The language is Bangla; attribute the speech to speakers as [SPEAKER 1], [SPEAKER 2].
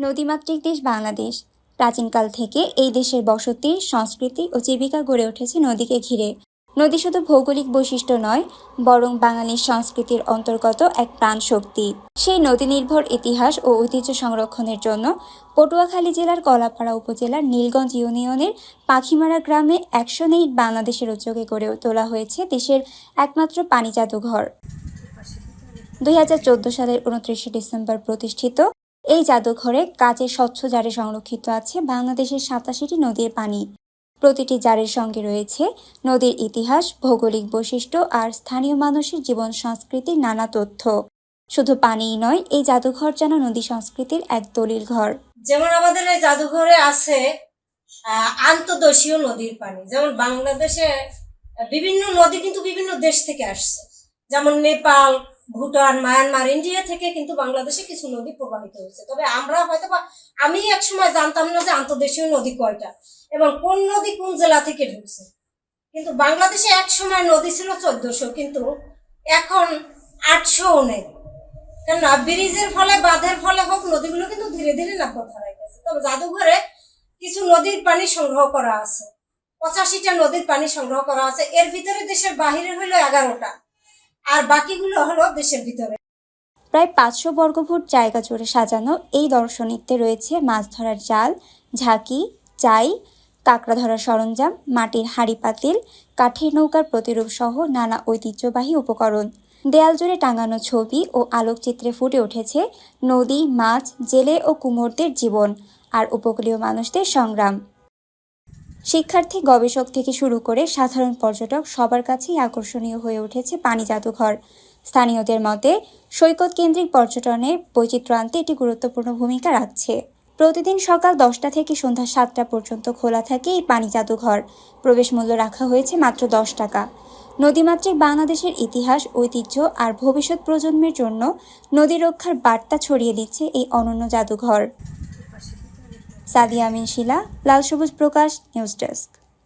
[SPEAKER 1] নদীমাতৃক দেশ বাংলাদেশ। প্রাচীনকাল থেকে এই দেশের বসতি, সংস্কৃতি ও জীবিকা গড়ে উঠেছে নদীকে ঘিরে। নদী শুধু ভৌগোলিক বৈশিষ্ট্য নয়, বরং বাঙালির সংস্কৃতির অন্তর্গত এক প্রাণশক্তি। সেই নদী নির্ভর ইতিহাস ও ঐতিহ্য সংরক্ষণের জন্য পটুয়াখালী জেলার কলাপাড়া উপজেলার নীলগঞ্জ ইউনিয়নের পাখিমারা গ্রামে অ্যাকশন-এইড বাংলাদেশের উদ্যোগে গড়ে তোলা হয়েছে দেশের একমাত্র পানি জাদুঘর। 2014 সালের 29 ডিসেম্বর প্রতিষ্ঠিত এই জাদুঘরে কাচের স্বচ্ছ জারে সংরক্ষিত আছে বাংলাদেশের 87টি নদীর পানি। প্রতিটি জারের সঙ্গে রয়েছে নদীর ইতিহাস, ভৌগোলিক বৈশিষ্ট্য আর স্থানীয় মানুষের জীবন সংস্কৃতির নানা তথ্য। শুধু পানিই নয়, এই জাদুঘর যেন নদী সংস্কৃতির এক দলিল ঘর।
[SPEAKER 2] যেমন আমাদের এই জাদুঘরে আছে আন্তর্দেশীয় নদীর পানি। যেমন বাংলাদেশে বিভিন্ন নদী কিন্তু বিভিন্ন দেশ থেকে আসছে, যেমন নেপাল, ভুটান, মায়ানমার, ইন্ডিয়া থেকে কিন্তু বাংলাদেশে কিছু নদী প্রবাহিত হয়েছে। তবে আমরা হয়তো আমি এক সময় জানতাম না যে আন্তর্দেশীয় নদী কয়টা এবং কোন নদী কোন জেলা থেকে ঢুকছে। কিন্তু বাংলাদেশে এক সময় নদী ছিল 1400, কিন্তু এখন 800 নেই। কেননা ব্রিজের ফলে, বাঁধের ফলে হোক, নদীগুলো কিন্তু ধীরে ধীরে নাব্য হারাই গেছে। তবে জাদুঘরে কিছু নদীর পানি সংগ্রহ করা আছে, 85টা নদীর পানি সংগ্রহ করা আছে। এর ভিতরে দেশের বাহিরে হলো 11টা, আর বাকিগুলো হলো দেশের ভিতরে।
[SPEAKER 1] প্রায় 500 বর্গফুট জায়গা জুড়ে সাজানো এই দর্শনীতে রয়েছে মাছ ধরার জাল, ঝাঁকি, চাই, কাঁকড়া ধরার সরঞ্জাম, মাটির হাঁড়ি পাতিল, কাঠের নৌকার প্রতিরূপ সহ নানা ঐতিহ্যবাহী উপকরণ। দেয়াল জুড়ে টাঙানো ছবি ও আলোকচিত্রে ফুটে উঠেছে নদী, মাছ, জেলে ও কুমোরদের জীবন আর উপকূলীয় মানুষদের সংগ্রাম। শিক্ষার্থী, গবেষক থেকে শুরু করে সাধারণ পর্যটক সবার কাছেই আকর্ষণীয় হয়ে উঠেছে পানি জাদুঘর। স্থানীয়দের মতে সৈকত কেন্দ্রিক পর্যটনের বৈচিত্র্য আনতে এটি গুরুত্বপূর্ণ ভূমিকা রাখছে। প্রতিদিন সকাল 10টা থেকে সন্ধ্যা 7টা পর্যন্ত খোলা থাকে এই পানি জাদুঘর। প্রবেশ মূল্য রাখা হয়েছে মাত্র 10 টাকা। নদীমাতৃক বাংলাদেশের ইতিহাস, ঐতিহ্য আর ভবিষ্যৎ প্রজন্মের জন্য নদী রক্ষার বার্তা ছড়িয়ে দিচ্ছে এই অনন্য জাদুঘর। সাদিয়া আমিন শিলা, লাল সবুজ প্রকাশ, নিউজ ডেস্ক।